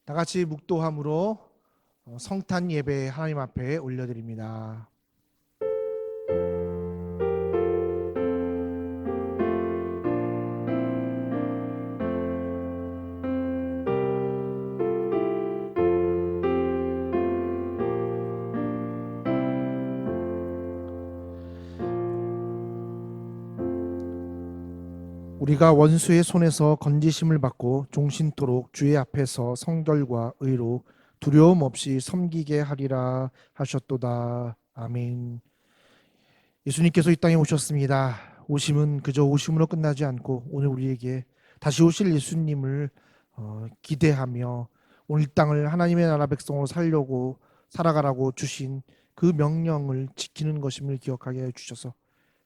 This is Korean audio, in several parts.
다 같이 묵도함으로 성탄 예배 하나님 앞에 올려드립니다. 우리가 원수의 손에서 건지심을 받고 종신토록 주의 앞에서 성결과 의로 두려움 없이 섬기게 하리라 하셨도다. 아멘. 예수님께서 이 땅에 오셨습니다. 오심은 그저 오심으로 끝나지 않고 오늘 우리에게 다시 오실 예수님을 기대하며 오늘 이 땅을 하나님의 나라 백성으로 살려고 살아가라고 주신 그 명령을 지키는 것임을 기억하게 해 주셔서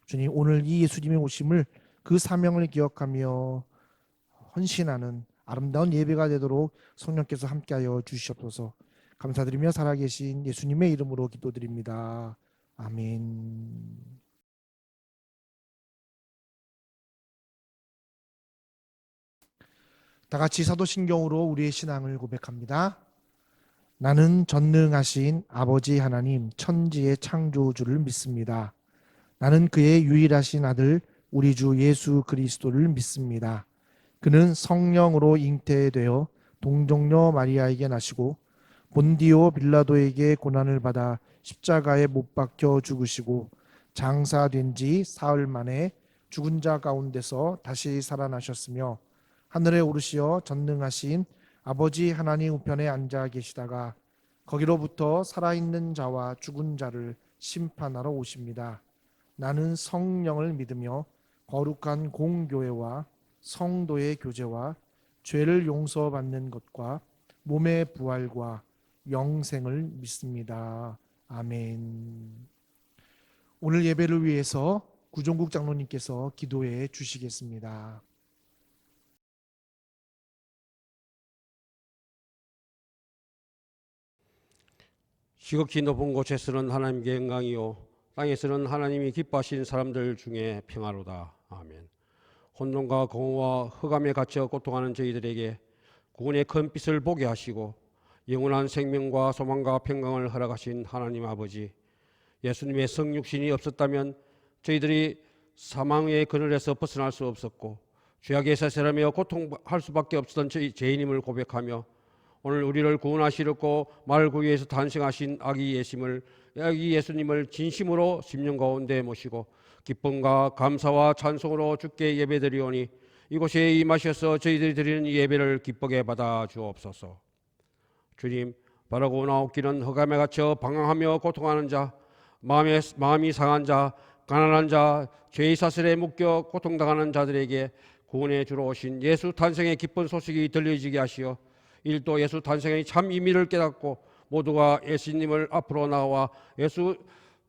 주님, 오늘 이 예수님의 오심을 그 사명을 기억하며 헌신하는 아름다운 예배가 되도록 성령께서 함께하여 주시옵소서. 감사드리며 살아계신 예수님의 이름으로 기도드립니다. 아멘. 다 같이 사도신경으로 우리의 신앙을 고백합니다. 나는 전능하신 아버지 하나님 천지의 창조주를 믿습니다. 나는 그의 유일하신 아들 우리 주 예수 그리스도를 믿습니다. 그는 성령으로 잉태되어 동정녀 마리아에게 나시고 본디오 빌라도에게 고난을 받아 십자가에 못 박혀 죽으시고 장사된 지 사흘 만에 죽은 자 가운데서 다시 살아나셨으며 하늘에 오르시어 전능하신 아버지 하나님 우편에 앉아 계시다가 거기로부터 살아있는 자와 죽은 자를 심판하러 오십니다. 나는 성령을 믿으며 거룩한 공교회와 성도의 교제와 죄를 용서받는 것과 몸의 부활과 영생을 믿습니다. 아멘. 오늘 예배를 위해서 구종국 장로님께서 기도해 주시겠습니다. 지극히 높은 곳에서는 하나님께 영광이요 땅에서는 하나님이 기뻐하신 사람들 중에 평화로다. 아멘. 혼돈과 공허와 흑암에 갇혀 고통하는 저희들에게 구원의 큰 빛을 보게 하시고 영원한 생명과 소망과 평강을 허락하신 하나님 아버지, 예수님의 성육신이 없었다면 저희들이 사망의 그늘에서 벗어날 수 없었고 죄악에 사슬하며 고통할 수밖에 없었던 저희 죄인임을 고백하며 오늘 우리를 구원하시려고 말구 위에서 탄생하신 아기 예수님을 진심으로 심령 가운데 모시고 기쁨과 감사와 찬송으로 주께 예배드리오니 이곳에 임하셔서 저희들이 드리는 예배를 기쁘게 받아 주옵소서. 주님, 바라고 나옵기는 흑암에 갇혀 방황하며 고통하는 자, 마음이 상한 자, 가난한 자, 죄의 사슬에 묶여 고통당하는 자들에게 구원해 주러 오신 예수 탄생의 기쁜 소식이 들려지게 하시어 일도 예수 탄생의 참 의미를 깨닫고 모두가 예수님을 앞으로 나와 예수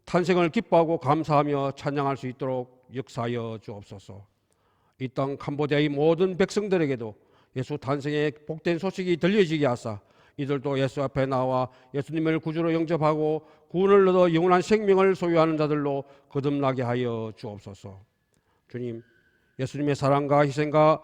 탄생을 기뻐하고 감사하며 찬양할 수 있도록 역사하여 주옵소서. 이 땅 캄보디아의 모든 백성들에게도 예수 탄생의 복된 소식이 들려지게 하사 이들도 예수 앞에 나와 예수님을 구주로 영접하고 구원을 얻어 영원한 생명을 소유하는 자들로 거듭나게 하여 주옵소서. 주님, 예수님의 사랑과 희생과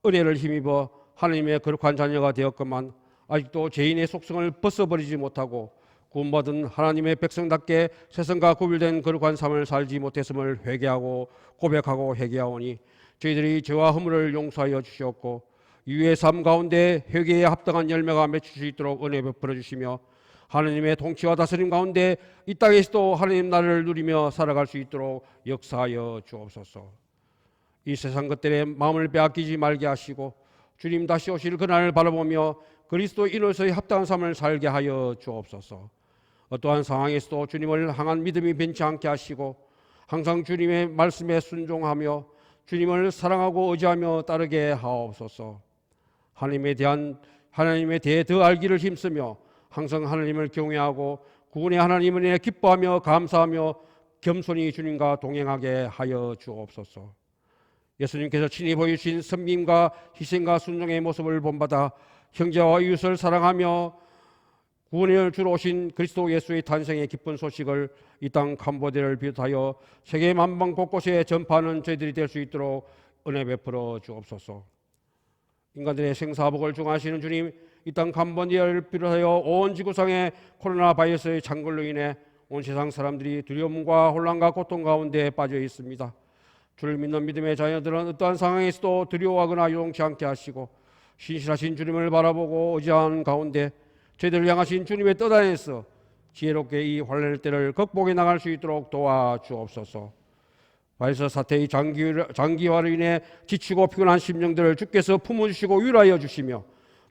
은혜를 힘입어 하나님의 거룩한 자녀가 되었건만 아직도 죄인의 속성을 벗어버리지 못하고 구원받은 하나님의 백성답게 세상과 구별된 거룩한 삶을 살지 못했음을 회개하고 고백하고 회개하오니 저희들이 죄와 허물을 용서하여 주시옵고 유의 삶 가운데 회개에 합당한 열매가 맺힐 수 있도록 은혜 베풀어 주시며 하나님의 통치와 다스림 가운데 이 땅에서도 하나님 나라를 누리며 살아갈 수 있도록 역사하여 주옵소서. 이 세상 것들에 마음을 빼앗기지 말게 하시고 주님 다시 오실 그날을 바라보며 그리스도인으로서의 합당한 삶을 살게 하여 주옵소서. 어떠한 상황에서도 주님을 향한 믿음이 변치 않게 하시고 항상 주님의 말씀에 순종하며 주님을 사랑하고 의지하며 따르게 하옵소서. 하나님에 대해 더 알기를 힘쓰며 항상 하나님을 경외하고 구원의 하나님을 인해 기뻐하며 감사하며 겸손히 주님과 동행하게 하여 주옵소서. 예수님께서 친히 보여주신 섬김과 희생과 순종의 모습을 본받아 형제와 이웃을 사랑하며 구원을 주러 오신 그리스도 예수의 탄생의 기쁜 소식을 이 땅 캄보디아를 비롯하여 세계 만방 곳곳에 전파하는 저희들이 될 수 있도록 은혜 베풀어 주옵소서. 인간들의 생사복을 중하시는 주님, 이 땅 캄보디아를 비롯하여 온 지구상의 코로나 바이러스의 창궐로 인해 온 세상 사람들이 두려움과 혼란과 고통 가운데 빠져 있습니다. 주를 믿는 믿음의 자녀들은 어떠한 상황에서도 두려워하거나 요동치 않게 하시고 신실하신 주님을 바라보고 의지하는 가운데 저희들을 향하신 주님의 뜻 안에서 지혜롭게 이 환난의 때를 극복해 나갈 수 있도록 도와주옵소서. 바이러스 사태의 장기화로 인해 지치고 피곤한 심령들을 주께서 품어주시고 위로하여 주시며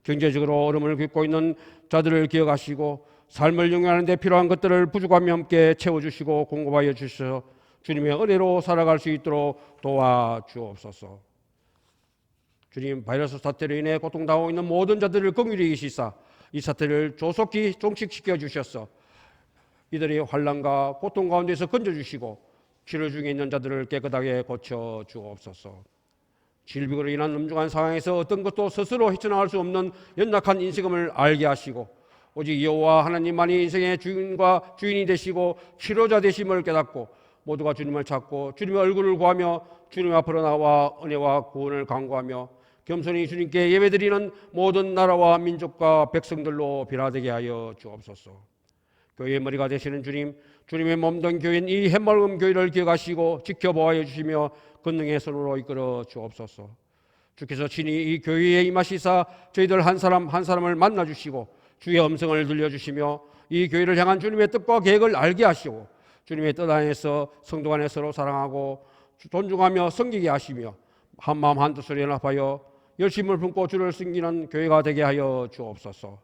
경제적으로 어려움을 겪고 있는 자들을 기억하시고 삶을 영위하는 데 필요한 것들을 부족함이 없게 채워주시고 공급하여 주셔서 주님의 은혜로 살아갈 수 있도록 도와주옵소서. 주님, 바이러스 사태로 인해 고통당하고 있는 모든 자들을 긍휼히 여기시사 이 사태를 조속히 종식시켜 주셔서 이들의 환난과 고통 가운데서 건져주시고 치료 중에 있는 자들을 깨끗하게 고쳐 주옵소서. 질병으로 인한 엄중한 상황에서 어떤 것도 스스로 헤쳐나갈 수 없는 연약한 인생임을 알게 하시고 오직 여호와 하나님만이 인생의 주인과 주인이 되시고 치료자 되심을 깨닫고 모두가 주님을 찾고 주님의 얼굴을 구하며 주님 앞으로 나와 은혜와 구원을 간구하며 겸손히 주님께 예배드리는 모든 나라와 민족과 백성들로 변화되게 하여 주옵소서. 교회의 머리가 되시는 주님, 주님의 몸된 교회인 이 햇맑은 교회를 기억하시고 지켜보아여 주시며 권능의 손으로 이끌어 주옵소서. 주께서 친히 이 교회에 임하시사 저희들 한 사람 한 사람을 만나 주시고 주의 음성을 들려주시며 이 교회를 향한 주님의 뜻과 계획을 알게 하시고 주님의 뜻 안에서 성도 간에 서로 사랑하고 존중하며 섬기게 하시며 한마음 한뜻으로 연합하여 열심을 품고 주를 섬기는 교회가 되게 하여 주옵소서.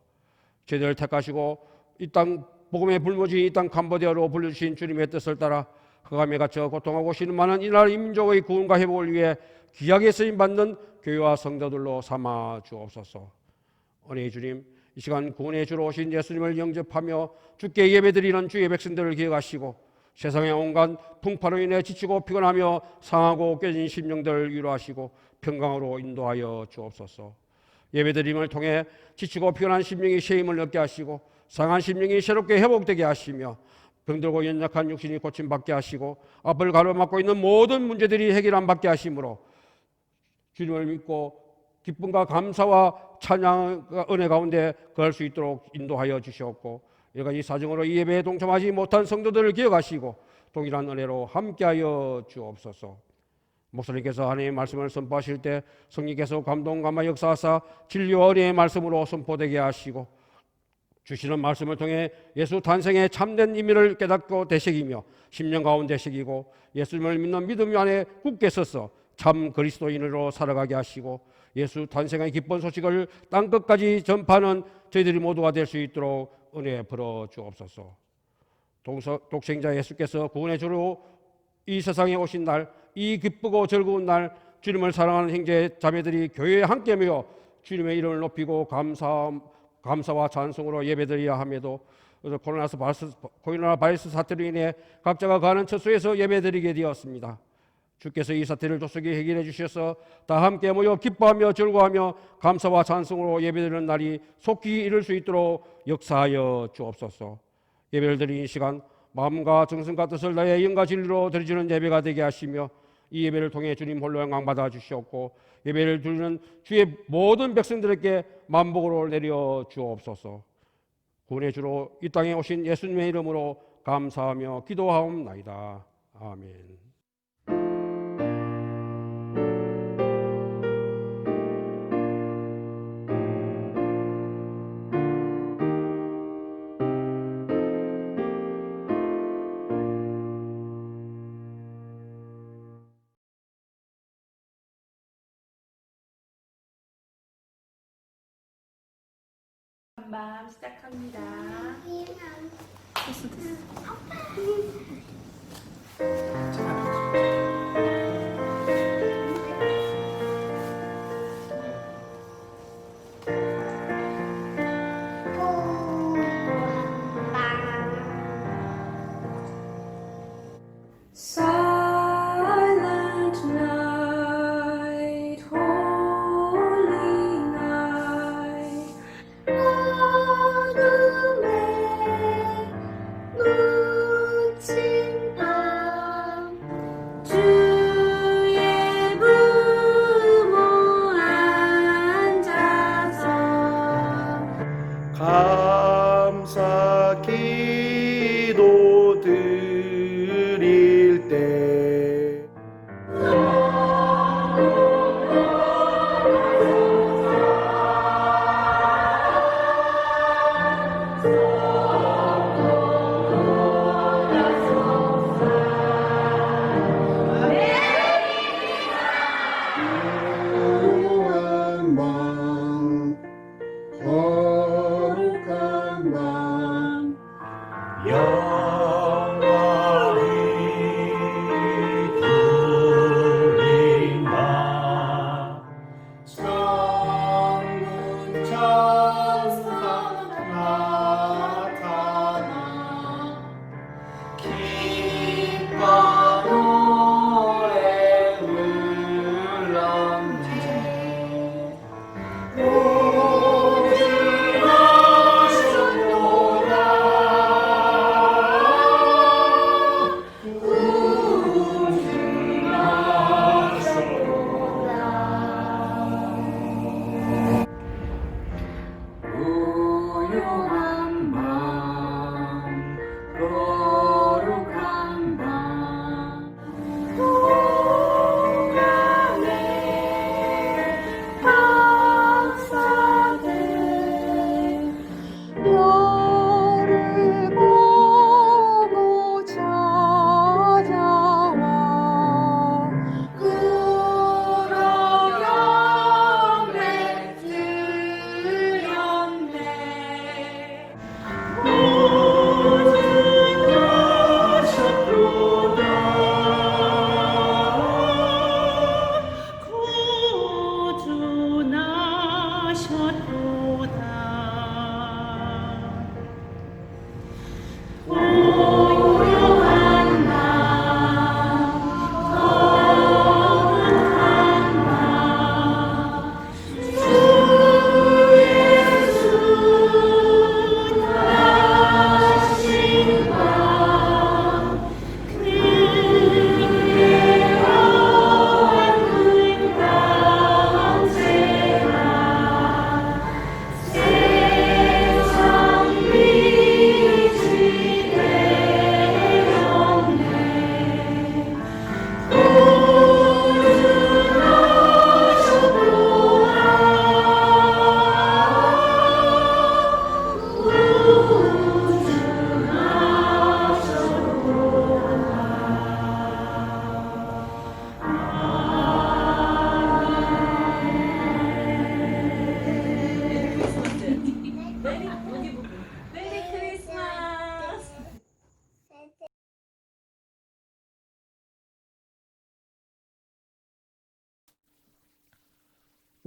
저희들을 택하시고 이 땅 복음의 불모지 이 땅 캄보디아로 불러주신 주님의 뜻을 따라 흑암에 갇혀 고통하고 신음하는 이 나라 민족의 구원과 회복을 위해 귀하게 쓰임받는 교회와 성도들로 삼아 주옵소서. 은혜의 주님, 이 시간 구원의 주로 오신 예수님을 영접하며 주께 예배드리는 주의 백성들을 기억하시고 세상의 온갖 풍파로 인해 지치고 피곤하며 상하고 깨진 심령들을 위로하시고 평강으로 인도하여 주옵소서. 예배드림을 통해 지치고 피곤한 심령이 쉼을 얻게 하시고 상한 심령이 새롭게 회복되게 하시며 병들고 연약한 육신이 고침받게 하시고 앞을 가로막고 있는 모든 문제들이 해결함 받게 하심으로 주님을 믿고 기쁨과 감사와 찬양과 은혜 가운데 거할 수 있도록 인도하여 주시옵고 여러 가지 사정으로 이 예배에 동참하지 못한 성도들을 기억하시고 동일한 은혜로 함께하여 주옵소서. 목사님께서 하나님의 말씀을 선포하실 때 성령께서 감동 감화 역사하사 진리와 은혜의 말씀으로 선포되게 하시고 주시는 말씀을 통해 예수 탄생의 참된 의미를 깨닫고 되새기며 심령 가운데 새기고 예수님을 믿는 믿음 안에 굳게 서서 참 그리스도인으로 살아가게 하시고 예수 탄생의 기쁜 소식을 땅끝까지 전파하는 저희들이 모두가 될 수 있도록 은혜 베풀어 주옵소서. 독생자 예수께서 구원의 주로 이 세상에 오신 날, 이 기쁘고 즐거운 날 주님을 사랑하는 형제 자매들이 교회에 함께 모여 주님의 이름을 높이고 감사와 찬송으로 예배드려야 함에도 코로나 바이러스 사태로 인해 각자가 가는 처소에서 예배드리게 되었습니다. 주께서 이 사태를 조속히 해결해 주셔서 다 함께 모여 기뻐하며 즐거워하며 감사와 찬송으로 예배드리는 날이 속히 이룰 수 있도록 역사하여 주옵소서. 예배를 드리는 시간 마음과 정성과 뜻을 다해 영과 진리로 드리지는 예배가 되게 하시며 이 예배를 통해 주님 홀로 영광 받아 주시옵고 예배를 드리는 주의 모든 백성들에게 만복으로 내려 주옵소서. 구원의 주로 이 땅에 오신 예수님의 이름으로 감사하며 기도하옵나이다. 아멘. 밤 시작합니다. Silent night, holy night, 어둠에 묻힌 밤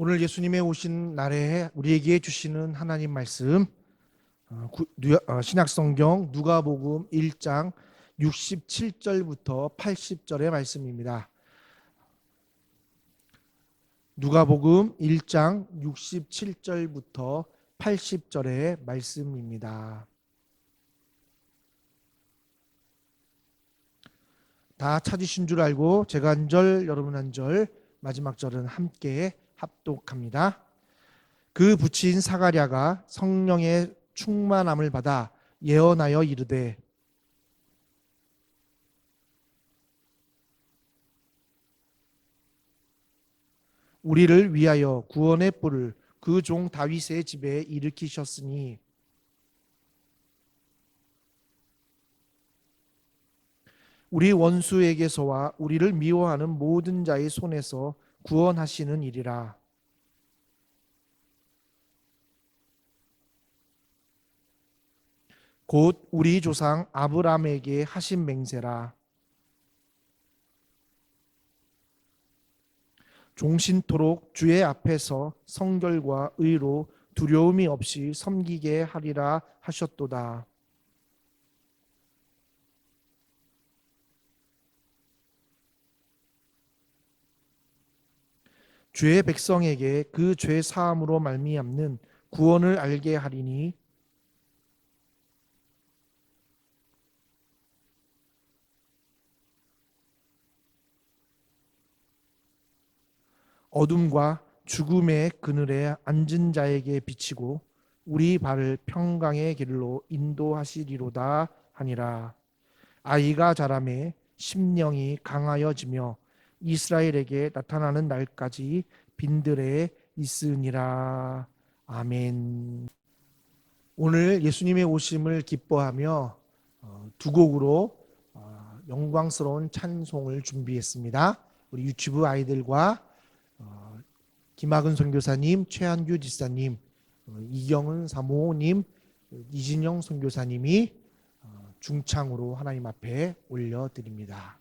오늘 예수님의 오신 날에 우리에게 주시는 하나님 말씀 신약성경 누가복음 1장 67절부터 80절의 말씀입니다. 누가복음 1장 67절부터 80절의 말씀입니다. 다 찾으신 줄 알고 제가 한 절, 여러분 한 절, 마지막 절은 함께 합독합니다. 그 부친 사가랴가 성령의 충만함을 받아 예언하여 이르되 우리를 위하여 구원의 뿔을 그 종 다윗의 집에 일으키셨으니 우리 원수에게서와 우리를 미워하는 모든 자의 손에서 구원하시는 일이라. 곧 우리 조상 아브라함에게 하신 맹세라. 종신토록 주의 앞에서 성결과 의로 두려움이 없이 섬기게 하리라 하셨도다. 주의 백성에게 그 죄 사함으로 말미암는 구원을 알게 하리니 어둠과 죽음의 그늘에 앉은 자에게 비치고 우리 발을 평강의 길로 인도하시리로다 하니라. 아이가 자라매 심령이 강하여지며 이스라엘에게 나타나는 날까지 빈들에 있으니라. 아멘. 오늘 예수님의 오심을 기뻐하며 두 곡으로 영광스러운 찬송을 준비했습니다. 우리 유치부 아이들과 김학은 선교사님, 최한규 지사님, 이경은 사모님, 이진영 선교사님이 중창으로 하나님 앞에 올려드립니다.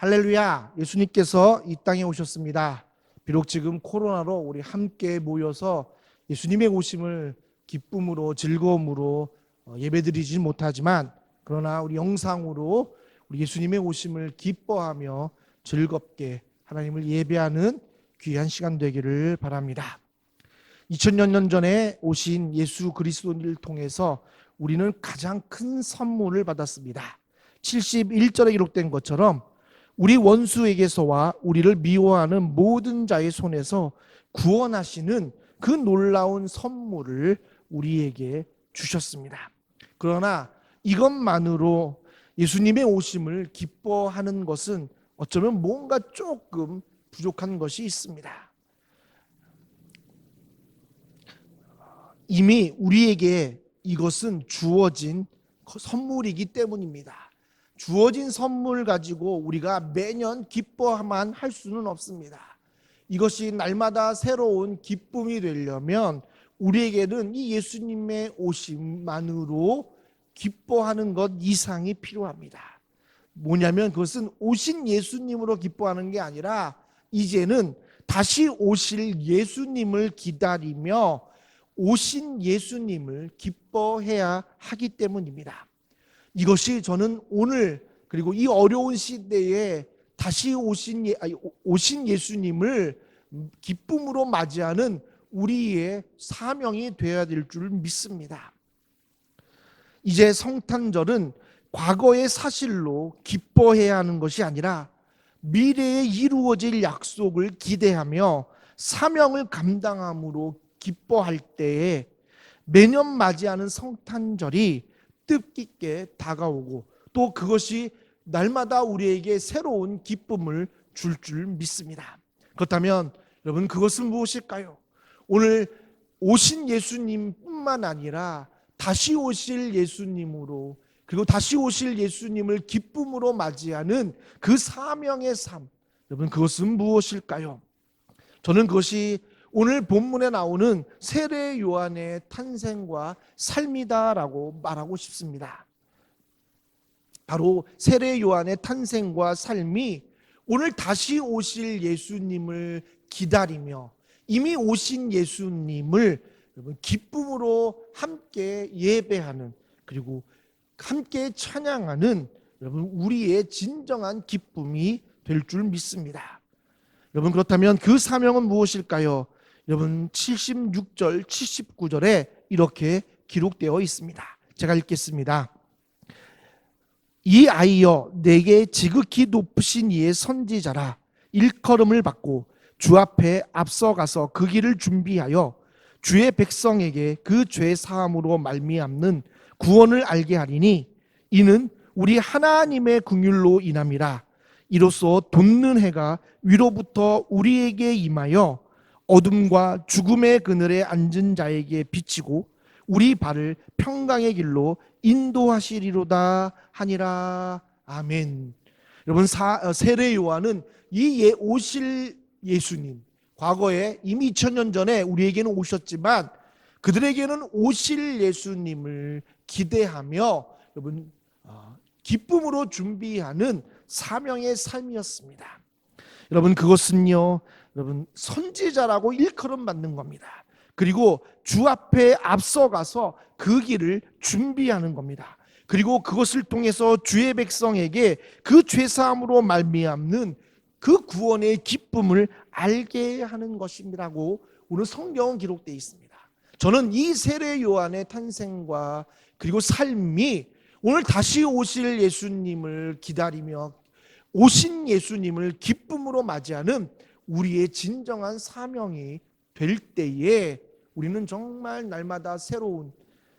할렐루야, 예수님께서 이 땅에 오셨습니다. 비록 지금 코로나로 우리 함께 모여서 예수님의 오심을 기쁨으로 즐거움으로 예배드리지 못하지만, 그러나 우리 영상으로 우리 예수님의 오심을 기뻐하며 즐겁게 하나님을 예배하는 귀한 시간 되기를 바랍니다. 2000년 전에 오신 예수 그리스도를 통해서 우리는 가장 큰 선물을 받았습니다. 71절에 기록된 것처럼 우리 원수에게서와 우리를 미워하는 모든 자의 손에서 구원하시는 그 놀라운 선물을 우리에게 주셨습니다. 그러나 이것만으로 예수님의 오심을 기뻐하는 것은 어쩌면 뭔가 조금 부족한 것이 있습니다. 이미 우리에게 이것은 주어진 선물이기 때문입니다. 주어진 선물 가지고 우리가 매년 기뻐만 할 수는 없습니다. 이것이 날마다 새로운 기쁨이 되려면 우리에게는 이 예수님의 오심만으로 기뻐하는 것 이상이 필요합니다. 뭐냐면 그것은 오신 예수님으로 기뻐하는 게 아니라 이제는 다시 오실 예수님을 기다리며 오신 예수님을 기뻐해야 하기 때문입니다. 이것이 저는 오늘 그리고 이 어려운 시대에 다시 오신 예수님을 기쁨으로 맞이하는 우리의 사명이 되어야 될 줄 믿습니다. 이제 성탄절은 과거의 사실로 기뻐해야 하는 것이 아니라 미래에 이루어질 약속을 기대하며 사명을 감당함으로 기뻐할 때에 매년 맞이하는 성탄절이 뜻깊게 다가오고 또 그것이 날마다 우리에게 새로운 기쁨을 줄 믿습니다. 그렇다면 여러분, 그것은 무엇일까요? 오늘 오신 예수님뿐만 아니라 다시 오실 예수님으로, 그리고 다시 오실 예수님을 기쁨으로 맞이하는 그 사명의 삶, 여러분, 그것은 무엇일까요? 저는 그것이 오늘 본문에 나오는 세례 요한의 탄생과 삶이다라고 말하고 싶습니다. 바로 세례 요한의 탄생과 삶이 오늘 다시 오실 예수님을 기다리며 이미 오신 예수님을 기쁨으로 함께 예배하는, 그리고 함께 찬양하는 여러분 우리의 진정한 기쁨이 될 줄 믿습니다. 여러분, 그렇다면 그 사명은 무엇일까요? 여러분, 76절 79절에 이렇게 기록되어 있습니다. 제가 읽겠습니다. 이 아이여, 내게 지극히 높으신 이의 선지자라. 일컬음을 받고 주 앞에 앞서가서 그 길을 준비하여 주의 백성에게 그 죄 사함으로 말미암는 구원을 알게 하리니 이는 우리 하나님의 긍휼로 인함이라. 이로써 돋는 해가 위로부터 우리에게 임하여 어둠과 죽음의 그늘에 앉은 자에게 비치고 우리 발을 평강의 길로 인도하시리로다 하니라. 아멘. 여러분, 세례 요한은 이 오실 예수님, 과거에 이미 2000년 전에 우리에게는 오셨지만 그들에게는 오실 예수님을 기대하며 여러분 기쁨으로 준비하는 사명의 삶이었습니다. 여러분, 그것은요, 여러분 선지자라고 일컬음 받는 겁니다. 그리고 주 앞에 앞서가서 그 길을 준비하는 겁니다. 그리고 그것을 통해서 주의 백성에게 그 죄사함으로 말미암는 그 구원의 기쁨을 알게 하는 것입니다라고 오늘 성경은 기록되어 있습니다. 저는 이 세례 요한의 탄생과 그리고 삶이 오늘 다시 오실 예수님을 기다리며 오신 예수님을 기쁨으로 맞이하는 우리의 진정한 사명이 될 때에 우리는 정말 날마다 새로운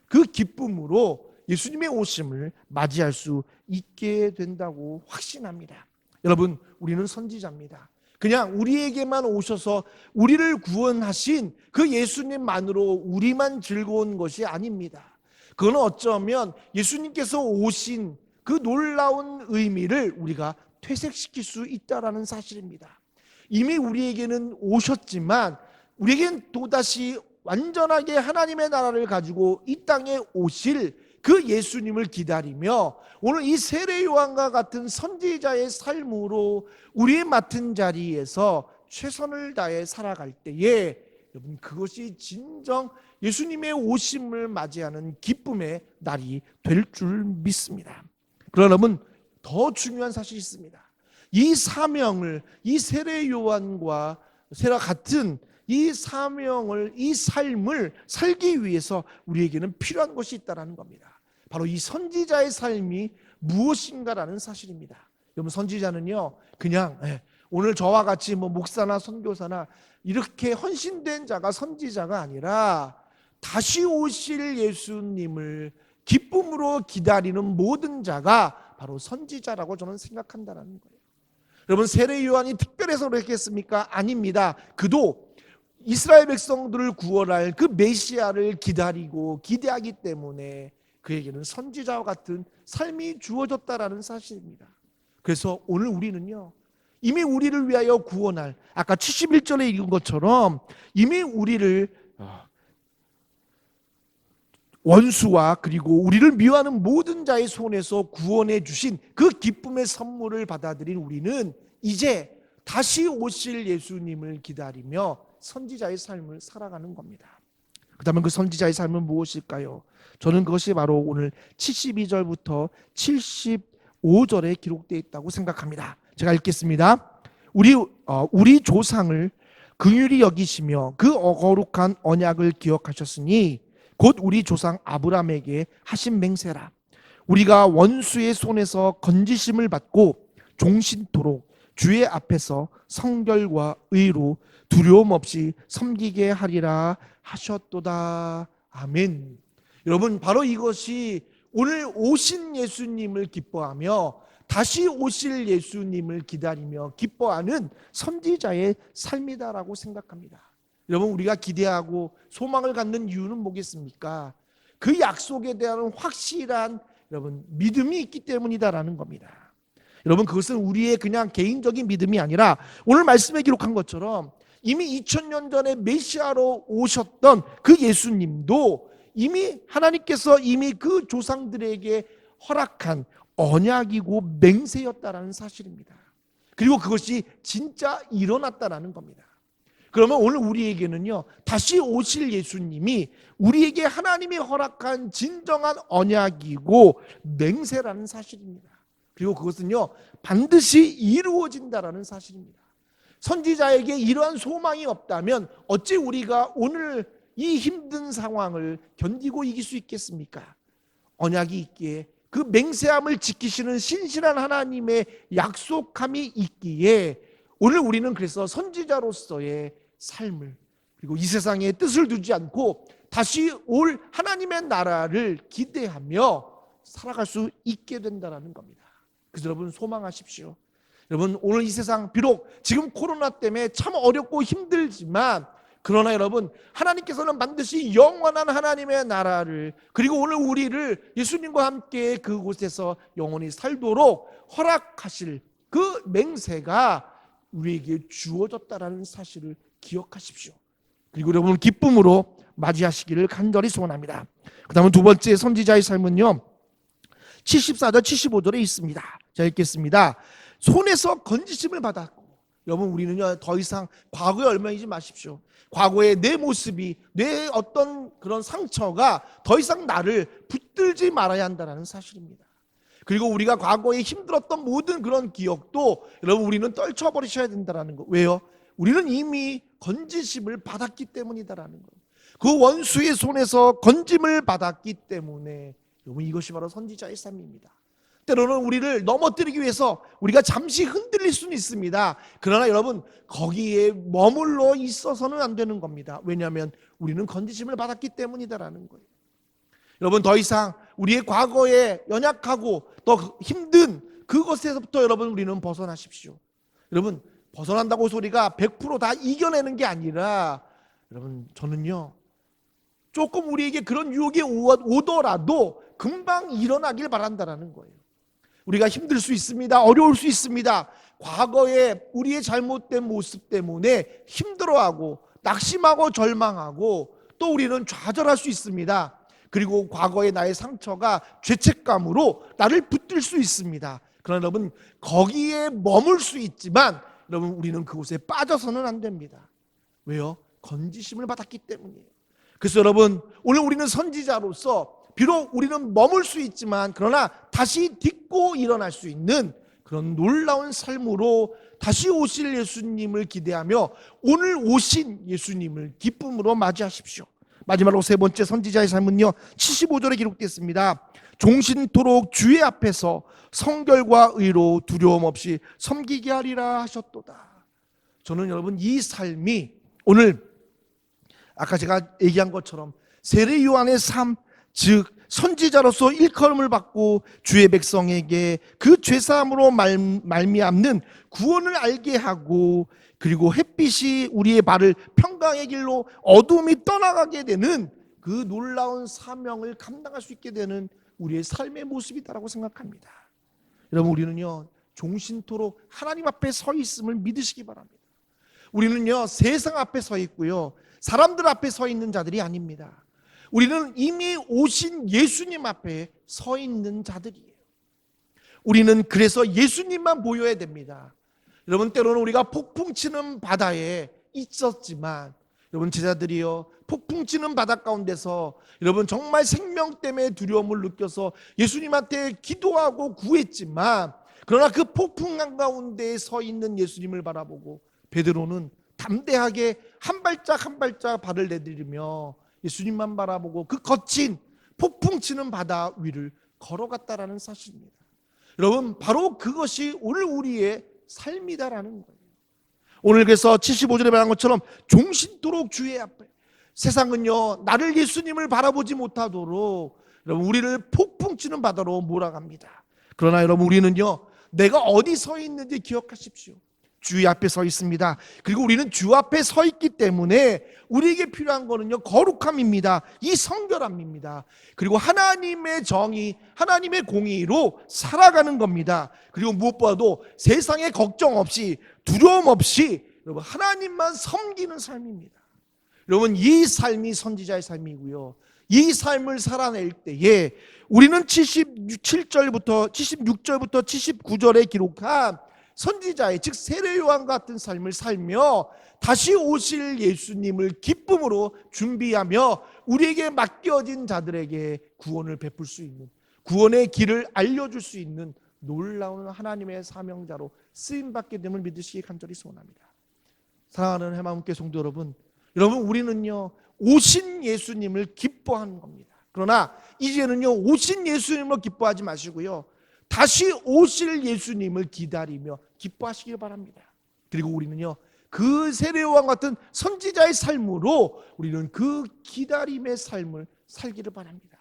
그 기쁨으로 예수님의 오심을 맞이할 수 있게 된다고 확신합니다. 여러분, 우리는 선지자입니다. 그냥 우리에게만 오셔서 우리를 구원하신 그 예수님만으로 우리만 즐거운 것이 아닙니다. 그건 어쩌면 예수님께서 오신 그 놀라운 의미를 우리가 퇴색시킬 수 있다라는 사실입니다. 이미 우리에게는 오셨지만 우리에게는 또다시 완전하게 하나님의 나라를 가지고 이 땅에 오실 그 예수님을 기다리며 오늘 이 세례 요한과 같은 선지자의 삶으로 우리의 맡은 자리에서 최선을 다해 살아갈 때에 여러분 그것이 진정 예수님의 오심을 맞이하는 기쁨의 날이 될 줄 믿습니다. 그러나 여러분 더 중요한 사실이 있습니다. 이 사명을 이 세례 요한과 세례와 같은 이 사명을 이 삶을 살기 위해서 우리에게는 필요한 것이 있다는 겁니다. 바로 이 선지자의 삶이 무엇인가라는 사실입니다. 여러분 선지자는요 그냥 오늘 저와 같이 목사나 선교사나 이렇게 헌신된 자가 선지자가 아니라 다시 오실 예수님을 기쁨으로 기다리는 모든 자가 바로 선지자라고 저는 생각한다는 거예요. 여러분 세례 요한이 특별해서 그랬겠습니까? 아닙니다. 그도 이스라엘 백성들을 구원할 그 메시아를 기다리고 기대하기 때문에 그에게는 선지자와 같은 삶이 주어졌다라는 사실입니다. 그래서 오늘 우리는요 이미 우리를 위하여 구원할 아까 71절에 읽은 것처럼 이미 우리를 원수와 그리고 우리를 미워하는 모든 자의 손에서 구원해 주신 그 기쁨의 선물을 받아들인 우리는 이제 다시 오실 예수님을 기다리며 선지자의 삶을 살아가는 겁니다. 그렇다면 그 선지자의 삶은 무엇일까요? 저는 그것이 바로 오늘 72절부터 75절에 기록되어 있다고 생각합니다. 제가 읽겠습니다. 우리 조상을 긍휼히 여기시며 그 거룩한 언약을 기억하셨으니 곧 우리 조상 아브라함에게 하신 맹세라. 우리가 원수의 손에서 건지심을 받고 종신토록 주의 앞에서 성결과 의로 두려움 없이 섬기게 하리라 하셨도다. 아멘. 여러분 바로 이것이 오늘 오신 예수님을 기뻐하며 다시 오실 예수님을 기다리며 기뻐하는 선지자의 삶이다라고 생각합니다. 여러분 우리가 기대하고 소망을 갖는 이유는 뭐겠습니까? 그 약속에 대한 확실한 여러분 믿음이 있기 때문이다라는 겁니다. 여러분 그것은 우리의 그냥 개인적인 믿음이 아니라 오늘 말씀에 기록한 것처럼 이미 2000년 전에 메시아로 오셨던 그 예수님도 이미 하나님께서 이미 그 조상들에게 허락한 언약이고 맹세였다라는 사실입니다. 그리고 그것이 진짜 일어났다라는 겁니다. 그러면 오늘 우리에게는요 다시 오실 예수님이 우리에게 하나님이 허락한 진정한 언약이고 맹세라는 사실입니다. 그리고 그것은요 반드시 이루어진다라는 사실입니다. 선지자에게 이러한 소망이 없다면 어찌 우리가 오늘 이 힘든 상황을 견디고 이길 수 있겠습니까? 언약이 있기에 그 맹세함을 지키시는 신실한 하나님의 약속함이 있기에 오늘 우리는 그래서 선지자로서의 삶을 그리고 이 세상에 뜻을 두지 않고 다시 올 하나님의 나라를 기대하며 살아갈 수 있게 된다는 겁니다. 그래서 여러분 소망하십시오. 여러분 오늘 이 세상 비록 지금 코로나 때문에 참 어렵고 힘들지만 그러나 여러분 하나님께서는 반드시 영원한 하나님의 나라를 그리고 오늘 우리를 예수님과 함께 그곳에서 영원히 살도록 허락하실 그 맹세가 우리에게 주어졌다라는 사실을 기억하십시오. 그리고 여러분 기쁨으로 맞이하시기를 간절히 소원합니다. 그 다음은 두 번째 선지자의 삶은요 74절 75절에 있습니다. 자 읽겠습니다. 손에서 건지심을 받았고 여러분 우리는요 더 이상 과거에 얽매이지 마십시오. 과거의 내 모습이 내 어떤 그런 상처가 더 이상 나를 붙들지 말아야 한다는 사실입니다. 그리고 우리가 과거에 힘들었던 모든 그런 기억도 여러분 우리는 떨쳐버리셔야 된다는 거. 왜요? 우리는 이미 건지심을 받았기 때문이다라는 거예요. 그 원수의 손에서 건짐을 받았기 때문에 여러분 이것이 바로 선지자의 삶입니다. 때로는 우리를 넘어뜨리기 위해서 우리가 잠시 흔들릴 수는 있습니다. 그러나 여러분 거기에 머물러 있어서는 안 되는 겁니다. 왜냐하면 우리는 건지심을 받았기 때문이다라는 거예요. 여러분 더 이상 우리의 과거에 연약하고 더 힘든 그것에서부터 여러분 우리는 벗어나십시오. 여러분 벗어난다고 소리가 100% 다 이겨내는 게 아니라 여러분 저는요 조금 우리에게 그런 유혹이 오더라도 금방 일어나길 바란다라는 거예요. 우리가 힘들 수 있습니다. 어려울 수 있습니다. 과거에 우리의 잘못된 모습 때문에 힘들어하고 낙심하고 절망하고 또 우리는 좌절할 수 있습니다. 그리고 과거의 나의 상처가 죄책감으로 나를 붙들 수 있습니다. 그러나 여러분, 거기에 머물 수 있지만 여러분, 우리는 그곳에 빠져서는 안 됩니다. 왜요? 건지심을 받았기 때문이에요. 그래서 여러분, 오늘 우리는 선지자로서 비록 우리는 머물 수 있지만 그러나 다시 딛고 일어날 수 있는 그런 놀라운 삶으로 다시 오실 예수님을 기대하며 오늘 오신 예수님을 기쁨으로 맞이하십시오. 마지막으로 세 번째 선지자의 삶은요, 75절에 기록됐습니다. 종신토록 주의 앞에서 성결과 의로 두려움 없이 섬기게 하리라 하셨도다. 저는 여러분, 이 삶이 오늘 아까 제가 얘기한 것처럼 세례 요한의 삶, 즉 선지자로서 일컬음을 받고 주의 백성에게 그 죄사함으로 말미암는 구원을 알게 하고, 그리고 햇빛이 우리의 발을 평강의 길로 어둠이 떠나가게 되는 그 놀라운 사명을 감당할 수 있게 되는 우리의 삶의 모습이다라고 생각합니다. 여러분, 우리는요, 종신토록 하나님 앞에 서 있음을 믿으시기 바랍니다. 우리는요, 세상 앞에 서 있고요, 사람들 앞에 서 있는 자들이 아닙니다. 우리는 이미 오신 예수님 앞에 서 있는 자들이에요. 우리는 그래서 예수님만 보여야 됩니다. 여러분, 때로는 우리가 폭풍 치는 바다에 있었지만, 여러분, 제자들이요, 폭풍 치는 바다 가운데서 여러분 정말 생명 때문에 두려움을 느껴서 예수님한테 기도하고 구했지만, 그러나 그 폭풍 한가운데에 서 있는 예수님을 바라보고 베드로는 담대하게 한 발짝 한 발짝 발을 내디디며 예수님만 바라보고 그 거친 폭풍 치는 바다 위를 걸어갔다라는 사실입니다. 여러분, 바로 그것이 오늘 우리의 삶이다라는 거예요. 오늘 그래서 75절에 말한 것처럼 종신토록 주의 앞에, 세상은요, 나를 예수님을 바라보지 못하도록 여러분 우리를 폭풍 치는 바다로 몰아갑니다. 그러나 여러분, 우리는요, 내가 어디 서 있는지 기억하십시오. 주 앞에 서 있습니다. 그리고 우리는 주 앞에 서 있기 때문에 우리에게 필요한 거는요, 거룩함입니다. 이 성결함입니다. 그리고 하나님의 정의, 하나님의 공의로 살아가는 겁니다. 그리고 무엇보다도 세상에 걱정 없이 두려움 없이 여러분 하나님만 섬기는 삶입니다. 여러분, 이 삶이 선지자의 삶이고요, 이 삶을 살아낼 때에 우리는 76절부터 79절에 기록한 선지자의, 즉 세례 요한 같은 삶을 살며 다시 오실 예수님을 기쁨으로 준비하며 우리에게 맡겨진 자들에게 구원을 베풀 수 있는, 구원의 길을 알려줄 수 있는 놀라운 하나님의 사명자로 쓰임받게 됨을 믿으시기 간절히 소원합니다. 사랑하는 해마음교회 성도 여러분, 우리는요, 오신 예수님을 기뻐하는 겁니다. 그러나 이제는요, 오신 예수님을 기뻐하지 마시고요, 다시 오실 예수님을 기다리며 기뻐하시길 바랍니다. 그리고 우리는요, 그 세례요한 같은 선지자의 삶으로 우리는 그 기다림의 삶을 살기를 바랍니다.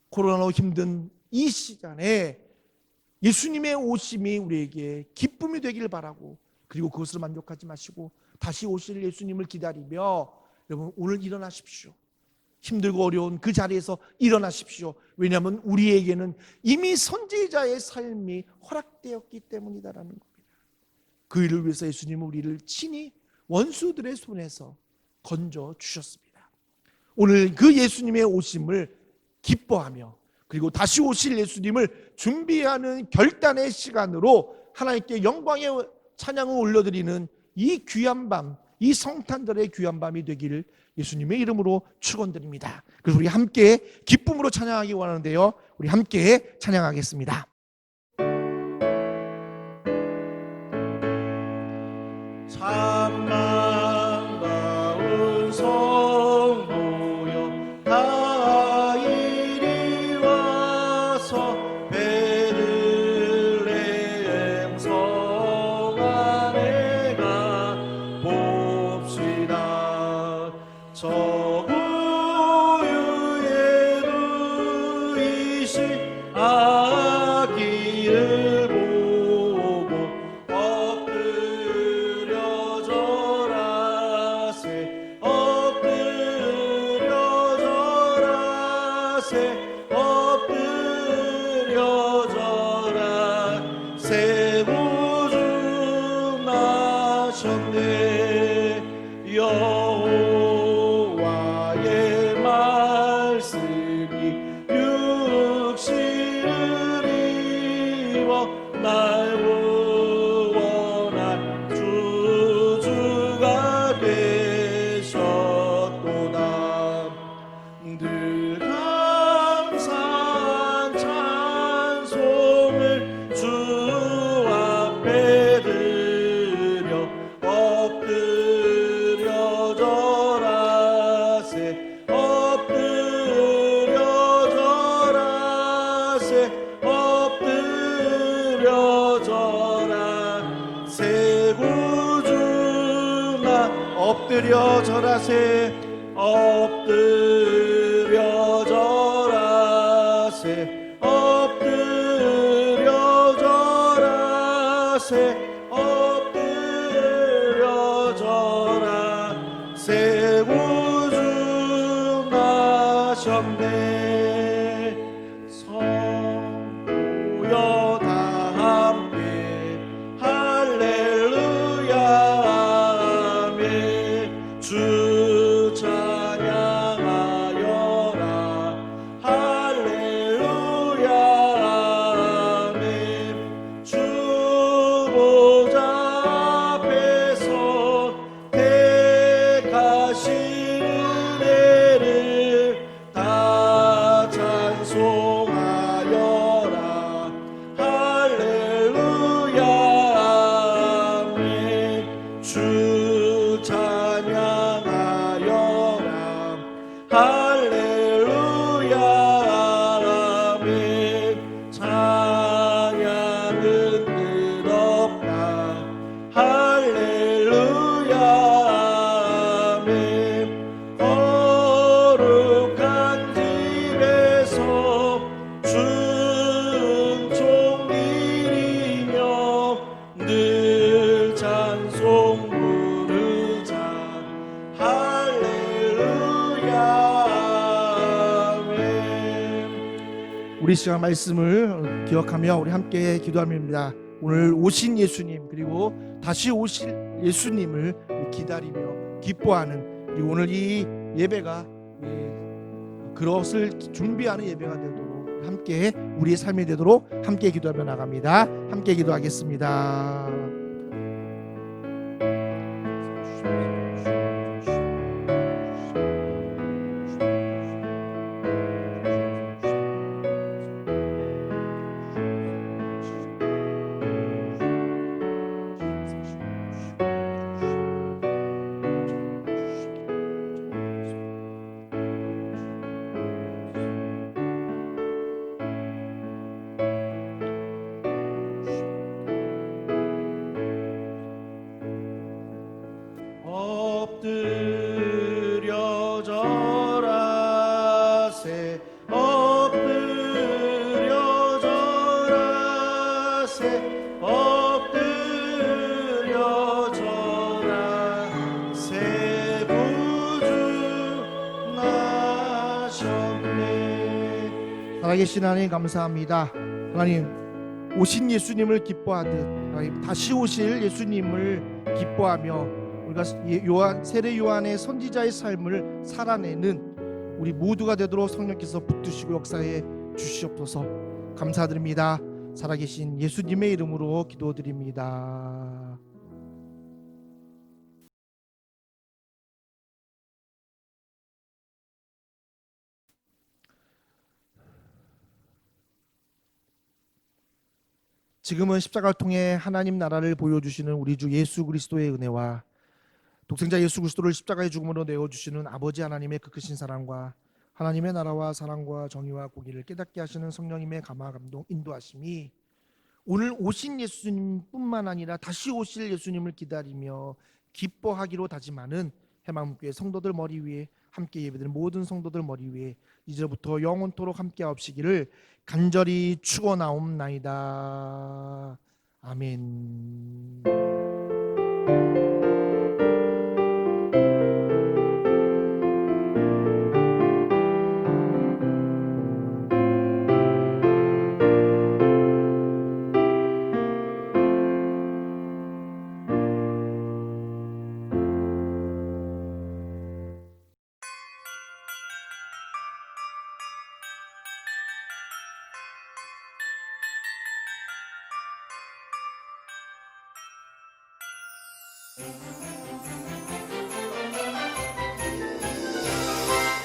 코로나로 힘든 이 시간에 예수님의 오심이 우리에게 기쁨이 되길 바라고, 그리고 그것을 만족하지 마시고 다시 오실 예수님을 기다리며 여러분, 오늘 일어나십시오. 힘들고 어려운 그 자리에서 일어나십시오. 왜냐하면 우리에게는 이미 선지자의 삶이 허락되었기 때문이다라는 겁니다. 그 일을 위해서 예수님은 우리를 친히 원수들의 손에서 건져 주셨습니다. 오늘 그 예수님의 오심을 기뻐하며 그리고 다시 오실 예수님을 준비하는 결단의 시간으로 하나님께 영광의 찬양을 올려드리는 이 귀한 밤, 이 성탄절의 귀한 밤이 되기를 예수님의 이름으로 축원드립니다. 그래서 우리 함께 기쁨으로 찬양하기 원하는데요, 우리 함께 찬양하겠습니다. 참 반가운 성도여, 다 이리 와서 베들레헴 성 안에 가 봅시다. 저 우유에 누이신 아기를 보고 엎드려 절하세, 엎드려 절하세, 엎드려 절하세. 구주 나셨네. 여호와의 말씀 육신을 입어 날 구원할 주가 되셨도다. 늘 감사한 찬송을 주 앞에 드려 엎드려 절하세 엎드려 절하세 엎드려 절하세 구주나 엎드려 절하세 엎드려 절하세 엎드려 절하세 엎드려 절하세 구주 나셨네. 성부여 다 함께 할렐루야 아멘. 주 찬양하여라 할렐루야 아멘. 주 보좌 앞에서 택하신 은혜를 다 찬송하여라 할렐루야 아멘. 주 찬양하여라 할렐루야 아멘. 찬양은 끝없다 할렐루야 아멘. 거룩한 집에서 순종 드리며 늘 찬송 부르자 할렐루야 아멘. 우리 시간 말씀을 기억하며 우리 함께 기도합니다. 오늘 오신 예수님 그리고 다시 오실 예수님을 기다리며 기뻐하는 우리 오늘 이 예배가 그것을 준비하는 예배가 되도록 함께 우리의 삶이 되도록 함께 기도하며 나갑니다. 함께 기도하겠습니다. 엎드려 절하세 엎드려 절하세 엎드려 절하세 구주 나셨네. 살아계신 하나님 감사합니다. 하나님 오신 예수님을 기뻐하듯 하나님 다시 오실 예수님을 기뻐하며 우리가 세례 요한의 선지자의 삶을 살아내는 우리 모두가 되도록 성령께서 붙드시고 역사해 주시옵소서. 감사드립니다. 살아계신 예수님의 이름으로 기도드립니다. 지금은 십자가를 통해 하나님 나라를 보여주시는 우리 주 예수 그리스도의 은혜와 독생자 예수 그리스도를 십자가의 죽음으로 내어주시는 아버지 하나님의 그 크신 사랑과 하나님의 나라와 사랑과 정의와 공의를 깨닫게 하시는 성령님의 감화 감동 인도하심이 오늘 오신 예수님뿐만 아니라 다시 오실 예수님을 기다리며 기뻐하기로 다짐하는 해망교회 성도들 머리 위에 함께 예배드리는 모든 성도들 머리 위에 이제부터 영원토록 함께 하옵시기를 간절히 축원하옵나이다. 아멘.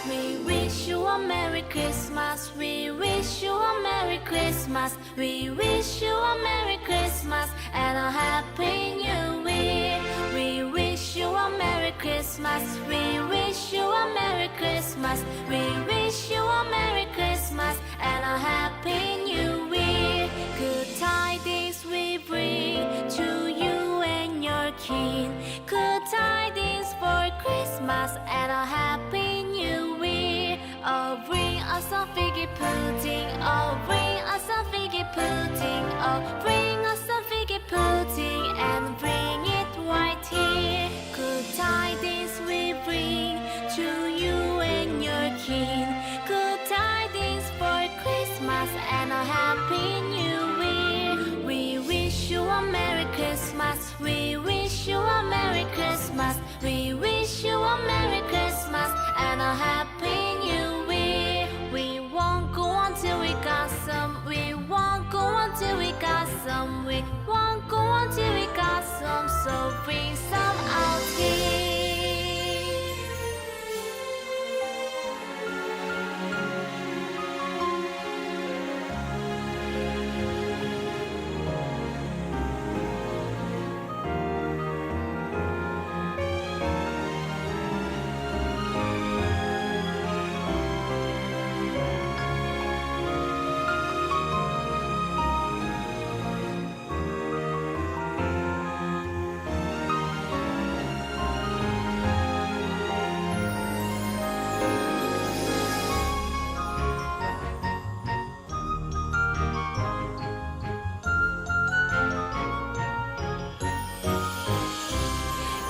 We wish you a Merry Christmas. We wish you a Merry Christmas. We wish you a Merry Christmas and a Happy New Year. We wish you a Merry Christmas. We wish you a Merry Christmas. We wish you a Merry Christmas and a Happy New Year. Good tidings we bring to you and your kin. Good tidings for Christmas and a Happy New Year. Oh, bring us a figgy pudding. Oh, bring us a figgy pudding. Oh, bring us a figgy pudding and bring it right here. Good tidings we bring to you and your kin. Good tidings for Christmas and a Happy New Year. We wish you a Merry Christmas. We wish you a Merry Christmas. We wish you a Merry Christmas and a Happy New Year. We won't go until we got some. We won't go until we got some. We won't go until we got some. So bring some out here.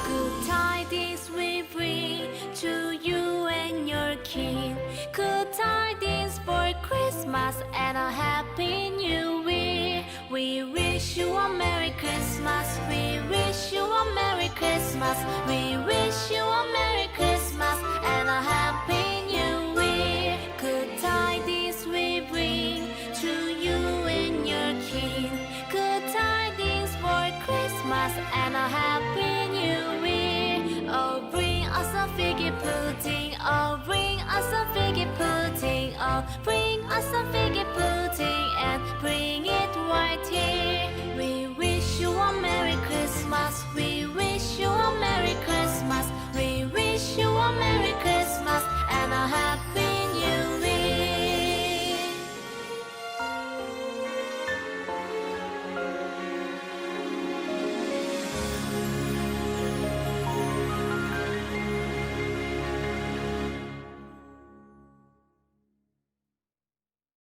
Good tidings we bring to you and your kin. Good tidings for Christmas and a Happy New Year. We wish you a Merry Christmas. We wish you a Merry Christmas. We wish you a Merry Christmas and a Happy New Year. Good tidings we bring to you and your kin. Good tidings for Christmas and a Happy New Year. Oh, bring us a figgy pudding. Oh, bring us a figgy pudding. Oh, bring us a figgy